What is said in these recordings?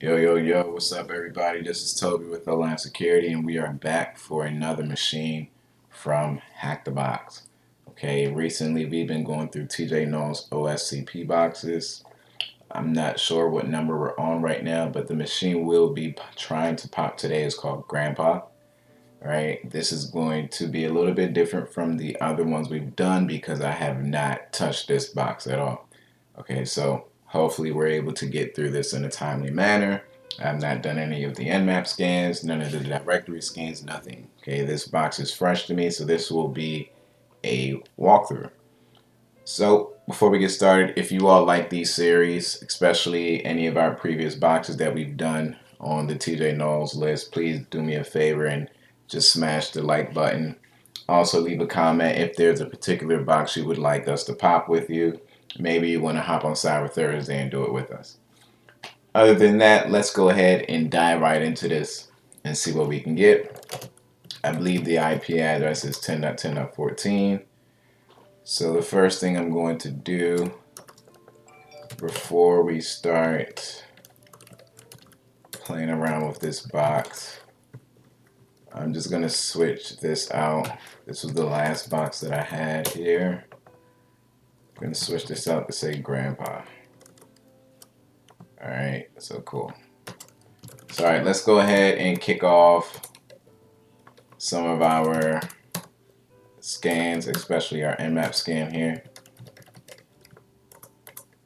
Yo, yo, yo, what's up, everybody? This is Toby with Line Security, and we are back for another machine from Hack the Box. Okay, recently we've been going through TJ Noel's OSCP boxes. I'm not sure what number we're on right now, but the machine we'll be trying to pop today is called Grandpa. Right, this is going to be a little bit different from the other ones we've done because I have not touched this box at all. Okay, so hopefully we're able to get through this in a timely manner. I've not done any of the Nmap scans, none of the directory scans, nothing. Okay, this box is fresh to me, so this will be a walkthrough. So before we get started, if you all like these series, especially any of our previous boxes that we've done on the TJ Knowles list, please do me a favor and just smash the like button. Also leave a comment if there's a particular box you would like us to pop with you. Maybe you want to hop on Cyber Thursday and do it with us. Other than that, let's go ahead and dive right into this and see what we can get. I believe the IP address is 10.10.14. So the first thing I'm going to do before we start playing around with this box, I'm just going to switch this out. This was the last box that I had here. I'm going to switch this out to say Grandpa. Alright, so cool. So alright, let's go ahead and kick off some of our scans, especially our Nmap scan here.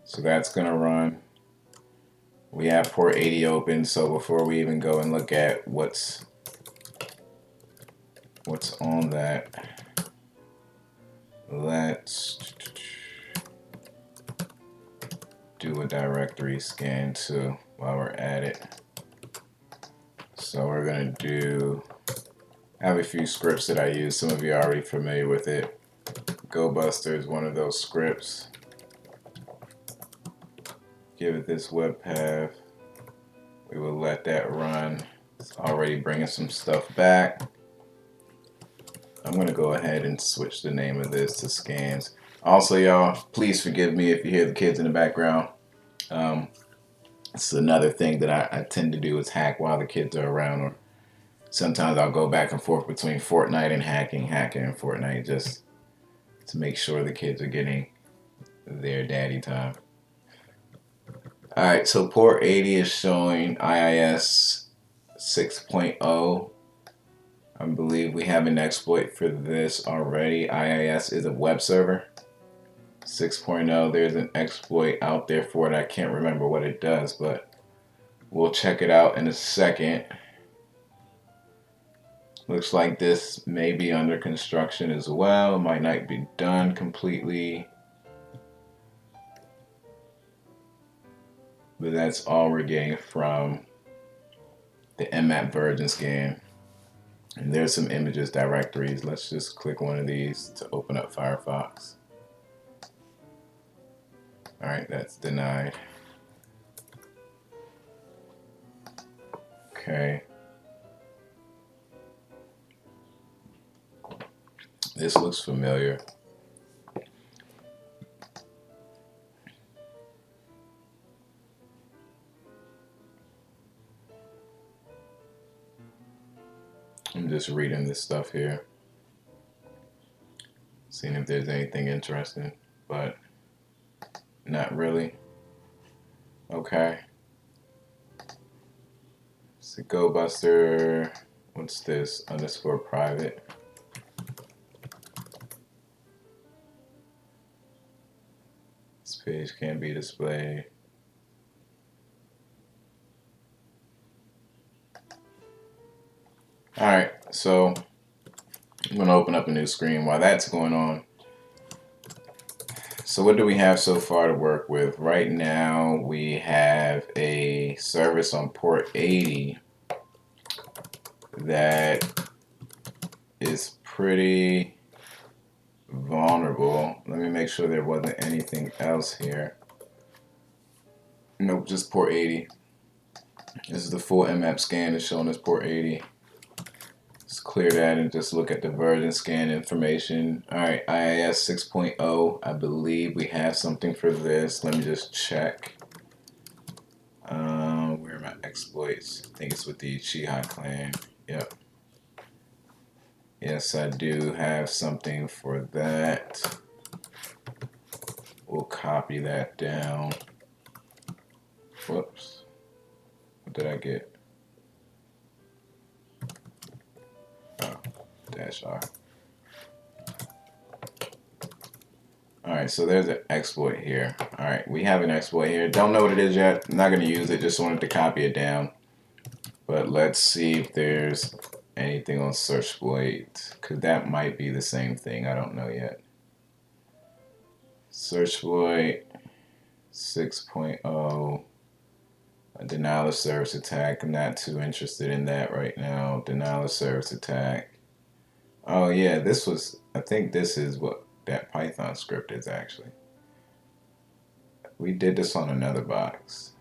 So that's going to run. We have port 80 open, so before we even go and look at what's on that, let's do a directory scan too while we're at it. So we're going to I have a few scripts that I use. Some of you are already familiar with it. GoBuster is one of those scripts. Give it this web path. We will let that run. It's already bringing some stuff back. I'm going to go ahead and switch the name of this to scans. Also, y'all, please forgive me if you hear the kids in the background. It's another thing that I tend to do is hack while the kids are around, or sometimes I'll go back and forth between Fortnite and hacking and Fortnite just to make sure the kids are getting their daddy time. Alright, so port 80 is showing IIS 6.0. I believe we have an exploit for this already. IIS is a web server. 6.0, there's an exploit out there for it. I can't remember what it does, but we'll check it out in a second. Looks like this may be under construction as well. Might not be done completely. But that's all we're getting from the Nmap version scan. And there's some images directories. Let's just click one of these to open up Firefox. Alright, that's denied. Okay. This looks familiar. I'm just reading this stuff here, seeing if there's anything interesting, but not really. Okay. So GoBuster, what's this? Underscore private. This page can't be displayed. Alright, so I'm going to open up a new screen while that's going on. So what do we have so far to work with? Right now we have a service on port 80 that is pretty vulnerable. Let me make sure there wasn't anything else here. Nope, just port 80. This is the full Nmap scan that's showing us port 80. Let's clear that and just look at the version scan information. Alright, IIS 6.0. I believe we have something for this. Let me just check. Where am I exploits. I think it's with the Chiha clan. Yep. Yes, I do have something for that. We'll copy that down. Whoops. What did I get? Oh, -R. Alright, so there's an exploit here. Alright, we have an exploit here. Don't know what it is yet. I'm not going to use it. Just wanted to copy it down. But let's see if there's anything on Searchsploit. Because that might be the same thing. I don't know yet. Searchsploit 6.0. A denial of service attack. I'm not too interested in that right now. Denial of service attack. Oh yeah, this was, I think this is what that Python script is actually. We did this on another box.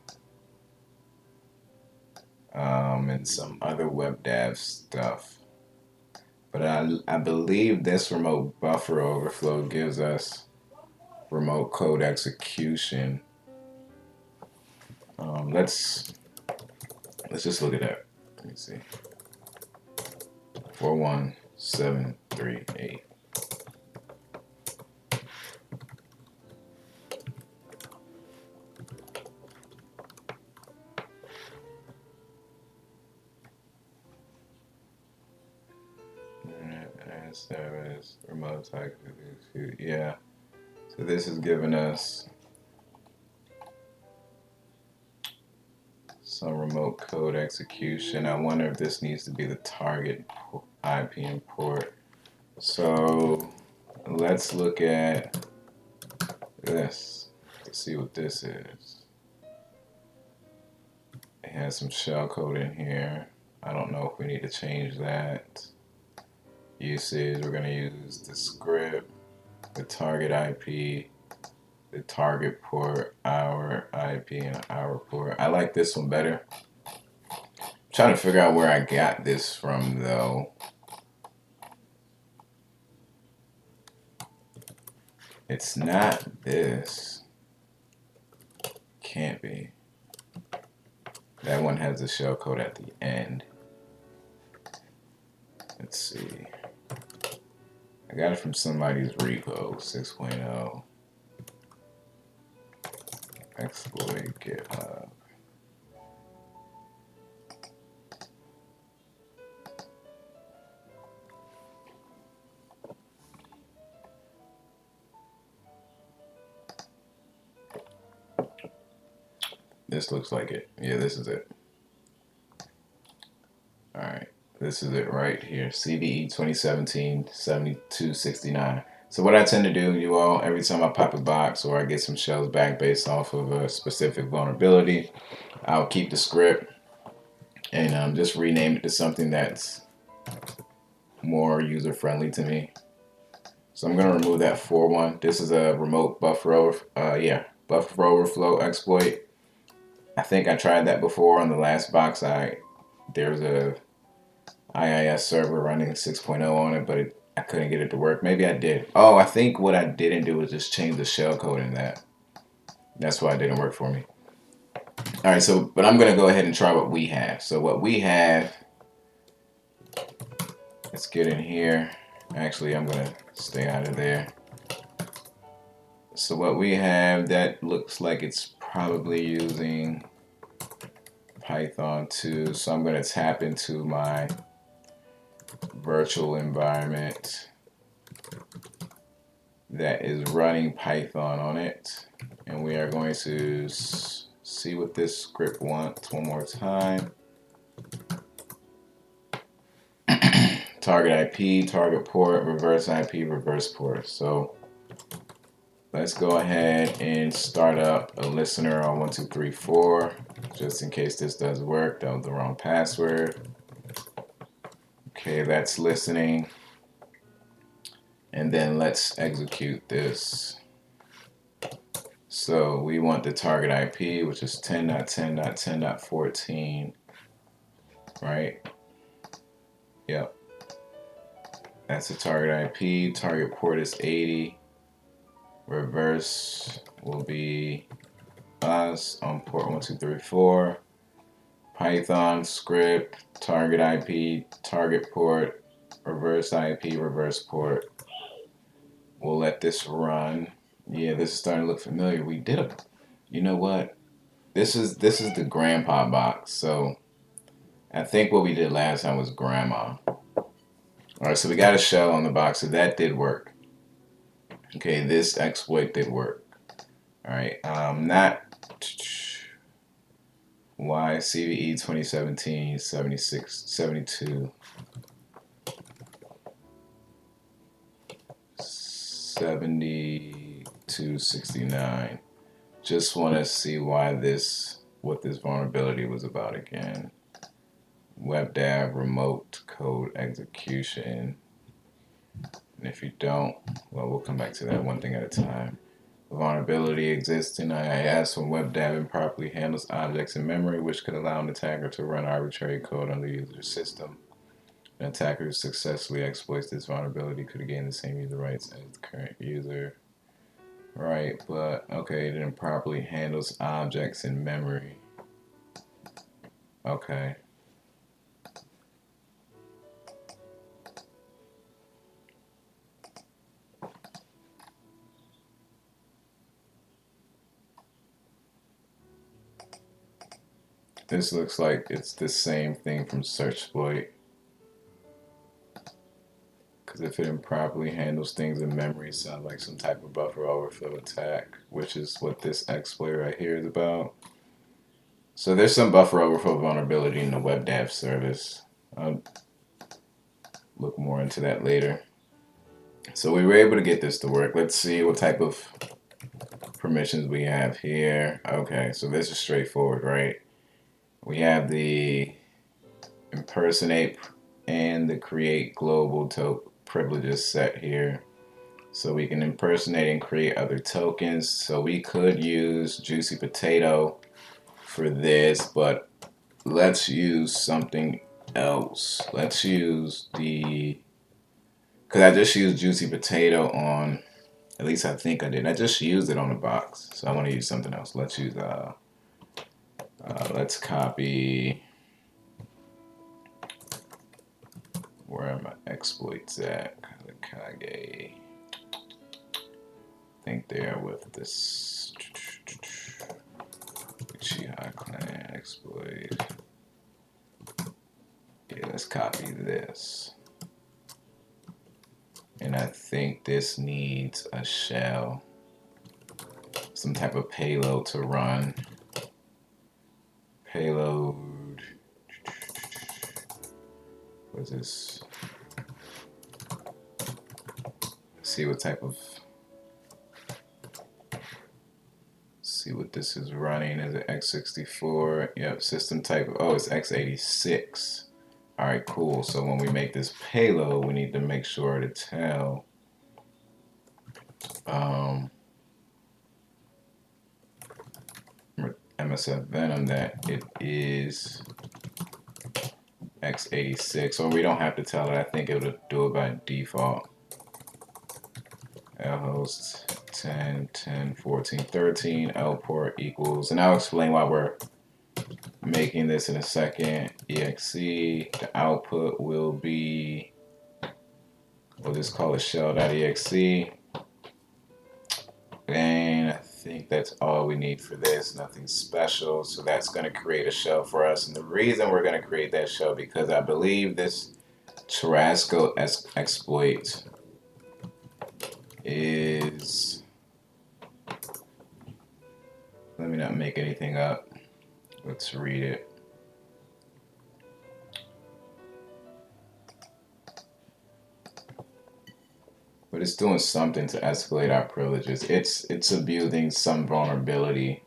And some other web dev stuff. But I believe this remote buffer overflow gives us remote code execution. Let's just look at that. Let me see. 41738. Service, remote type, yeah. So this is giving us some remote code execution. I wonder if this needs to be the target IP and port. So let's look at this to see what this is. It has some shellcode in here. I don't know if we need to change that. Usage, we're going to use the script, the target IP, the target port, our IP, and our port. I like this one better. I'm trying to figure out where I got this from though. It's not this. Can't be. That one has the shellcode at the end. Let's see. I got it from somebody's repo, 6.0. Exploit GitHub. This looks like it. Yeah, this is it. Alright, this is it right here. CVE 2017-7269. So what I tend to do, you all, every time I pop a box or I get some shells back based off of a specific vulnerability, I'll keep the script and just rename it to something that's more user-friendly to me. So I'm going to remove that 4.1. This is a remote buffer overflow exploit. I think I tried that before on the last box. There's a IIS server running 6.0 on it, but I couldn't get it to work. Maybe I did. Oh, I think what I didn't do was just change the shellcode in that. That's why it didn't work for me. All right, so, but I'm going to go ahead and try what we have. So what we have, let's get in here. Actually, I'm going to stay out of there. So what we have, that looks like it's probably using Python 2. So I'm going to tap into my virtual environment that is running Python on it. And we are going to see what this script wants one more time. Target IP, target port, reverse IP, reverse port. So let's go ahead and start up a listener on 1, 2, 3, 4, just in case this does work. That was the wrong password. Okay, that's listening. And then let's execute this. So we want the target IP, which is 10.10.10.14, right? Yep. That's the target IP. Target port is 80. Reverse will be us on port 1, 2, 3, 4. Python script, target IP, target port, reverse IP, reverse port. We'll let this run. Yeah, this is starting to look familiar. We did a, you know what? This is the grandpa box. So I think what we did last time was grandma. All right, so we got a shell on the box, so that did work. Okay, this exploit did work. All right, not Y CVE 2017 76 72 7269. Just want to see why what this vulnerability was about again. WebDAV remote code execution. And if you don't, well, we'll come back to that one thing at a time. Vulnerability exists in IIS when WebDAV improperly handles objects in memory, which could allow an attacker to run arbitrary code on the user's system. An attacker who successfully exploits this vulnerability could gain the same user rights as the current user. Right, but okay, it improperly handles objects in memory. Okay. This looks like it's the same thing from Searchsploit. Because if it improperly handles things in memory, it sounds like some type of buffer overflow attack, which is what this exploit right here is about. So there's some buffer overflow vulnerability in the WebDAV service. I'll look more into that later. So we were able to get this to work. Let's see what type of permissions we have here. Okay, so this is straightforward, right? We have the impersonate and the create global privileges set here. So we can impersonate and create other tokens. So we could use Juicy Potato for this, but let's use something else. Let's use because I just used Juicy Potato on, at least I think I did. I just used it on the box. So I want to use something else. Let's use, let's copy, where are my exploits at? Kage. I think they're with this Uchiha clan exploit. Okay, let's copy this. And I think this needs a shell, some type of payload to run. Payload. What is this? See what type of. See what this is running. Is it x64? Yep, system type. Oh, it's x86. All right, cool. So when we make this payload, we need to make sure to tell MSF Venom that it is x86. Or we don't have to tell it. I think it'll do it by default. Lhost 10, 10, 14, 13, Lport equals, and I'll explain why we're making this in a second. Exe, the output will be, we'll just call it shell.exe. And I think that's all we need for this, nothing special. So that's going to create a shell for us. And the reason we're going to create that shell, because I believe this Tarasco exploit is, let me not make anything up. Let's read it. But it's doing something to escalate our privileges. It's abusing some vulnerability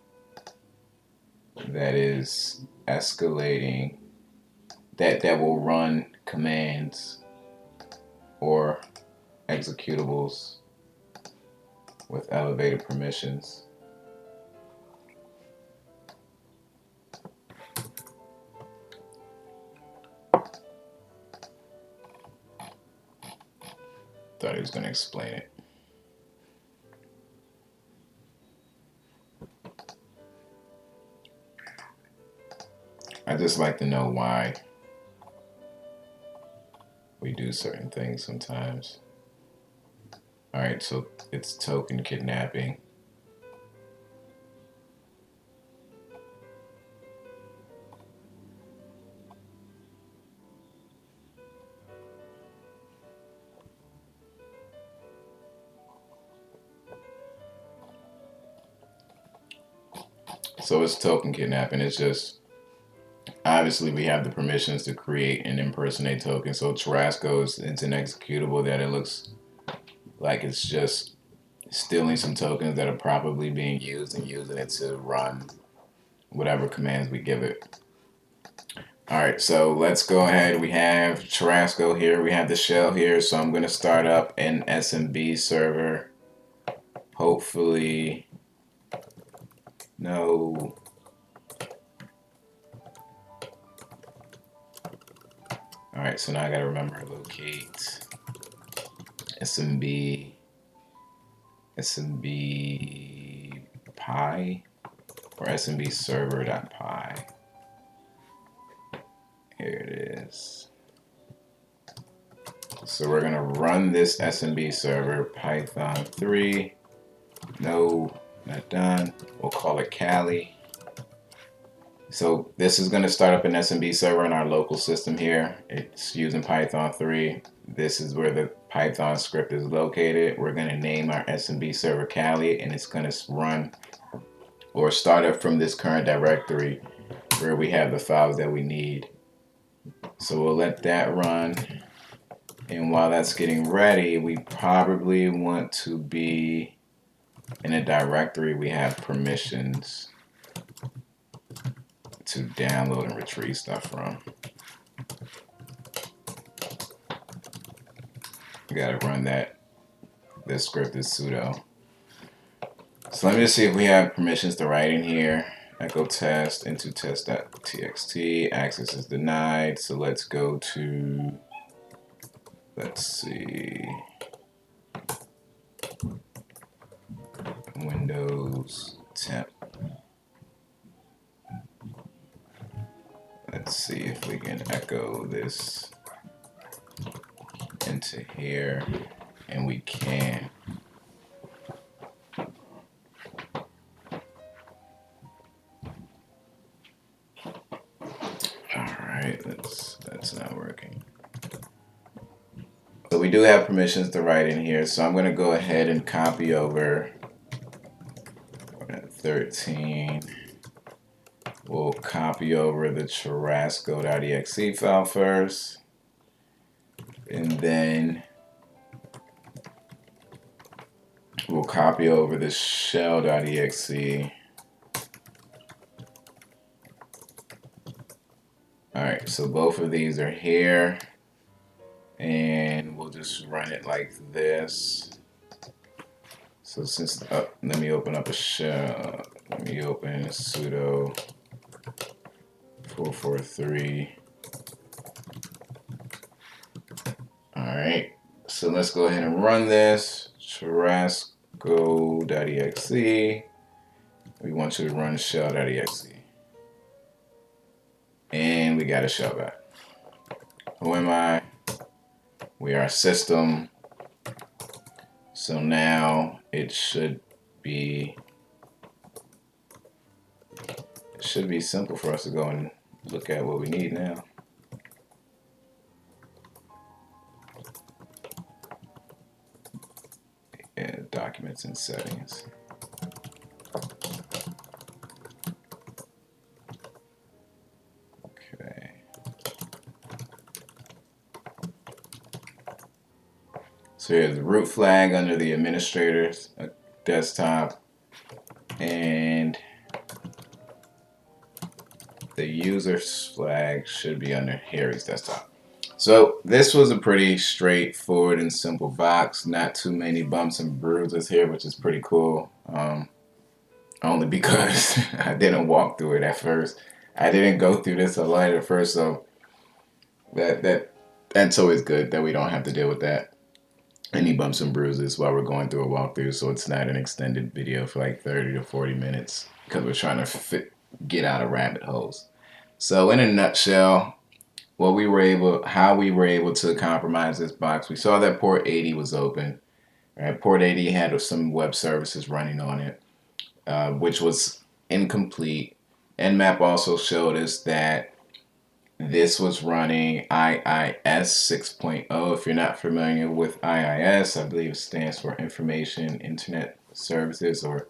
that is escalating, that will run commands or executables with elevated permissions. Thought he was going to explain it. I I just like to know why we do certain things sometimes. Alright, so it's token kidnapping. So it's token kidnapping. It's just, obviously we have the permissions to create and impersonate tokens. So Tarasco is, it's an executable that it looks like it's just stealing some tokens that are probably being used and using it to run whatever commands we give it. Alright, so let's go ahead. We have Tarasco here. We have the shell here. So I'm going to start up an SMB server. Hopefully, no. Alright, so now I got to remember to locate SMB pi or SMB server.py. Here it is. So we're gonna run this SMB server, Python 3. No, not done. We'll call it Cali. So this is gonna start up an SMB server in our local system here. It's using Python 3. This is where the Python script is located. We're gonna name our SMB server Cali, and it's gonna run or start up from this current directory where we have the files that we need. So we'll let that run. And while that's getting ready, we probably want to be in a directory we have permissions to download and retrieve stuff from. We gotta run that. This script is sudo. So let me just see if we have permissions to write in here. Echo test into test.txt. Access is denied. So let's go to, let's see, Windows temp. Let's see if we can echo this into here, and we can. Alright, that's not working. So we do have permissions to write in here, so I'm going to go ahead and copy over 13. We'll copy over the Tarasco.exe file first, and then we'll copy over the shell.exe. Alright, so both of these are here, and we'll just run it like this. So since, let me open up a shell. Let me open sudo 443. Alright, so let's go ahead and run this. Tarasco.exe. We want you to run shell.exe. And we got a shell back. Who am I? We are system. So now it should be simple for us to go and look at what we need now. Yeah, documents and settings. Okay. So here's the root flag under the administrator's desktop, and the user's flag should be under Harry's desktop. So this was a pretty straightforward and simple box. Not too many bumps and bruises here, which is pretty cool. Only because I didn't walk through it at first. I didn't go through this a lot at first, so that's always good that we don't have to deal with that. Any bumps and bruises while we're going through a walkthrough, so it's not an extended video for like 30 to 40 minutes because we're trying to get out of rabbit holes. So in a nutshell, how we were able to compromise this box, we saw that port 80 was open. Right? Port 80 had some web services running on it, which was incomplete. Nmap also showed us that this was running IIS 6.0. If you're not familiar with IIS, I believe it stands for Information Internet Services or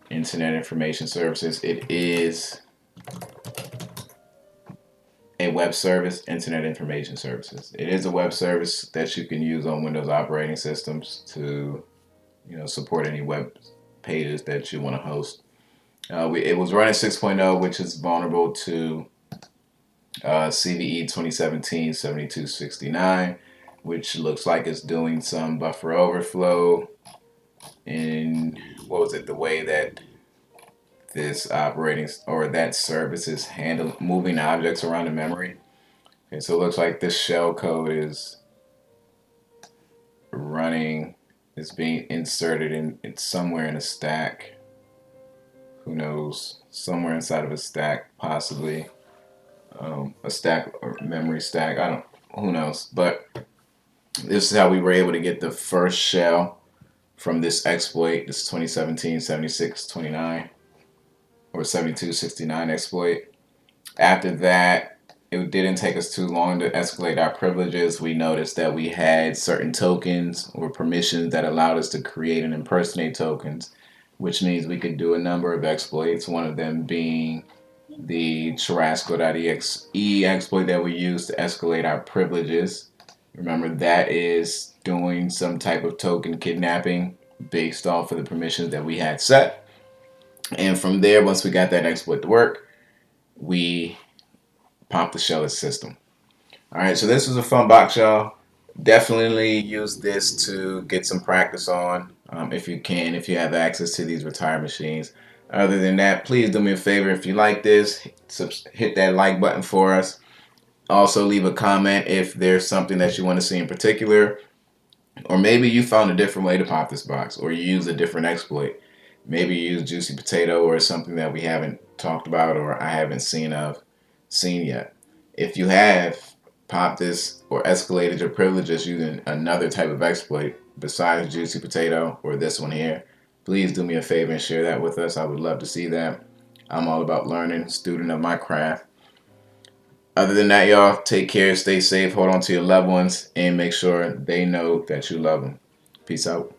Internet Information Services. It is a web service, Internet Information Services. It is a web service that you can use on Windows operating systems to, support any web pages that you want to host. It was running 6.0, which is vulnerable to CVE 2017-7269, which looks like it's doing some buffer overflow in, the way that this operating or that service is handling moving objects around the memory. Okay, so it looks like this shell code is running, is being inserted in, it's somewhere in a stack. Who knows? Somewhere inside of a stack, possibly. A stack or memory stack. Who knows? But this is how we were able to get the first shell from this exploit, this 2017-7629 or 7269 exploit. After that, it didn't take us too long to escalate our privileges. We noticed that we had certain tokens or permissions that allowed us to create and impersonate tokens, which means we could do a number of exploits, one of them being the Charasco.exe exploit that we use to escalate our privileges. Remember, that is doing some type of token kidnapping based off of the permissions that we had set. And from there, once we got that exploit to work, we popped the shell system. All right, so this was a fun box, y'all. Definitely use this to get some practice on if you can, if you have access to these retired machines. Other than that, please do me a favor. If you like this, hit that like button for us. Also, leave a comment if there's something that you want to see in particular. Or maybe you found a different way to pop this box, or you use a different exploit. Maybe you use Juicy Potato or something that we haven't talked about or I haven't seen yet. If you have popped this or escalated your privileges using another type of exploit besides Juicy Potato or this one here, please do me a favor and share that with us. I would love to see that. I'm all about learning, student of my craft. Other than that, y'all, take care, stay safe, hold on to your loved ones, and make sure they know that you love them. Peace out.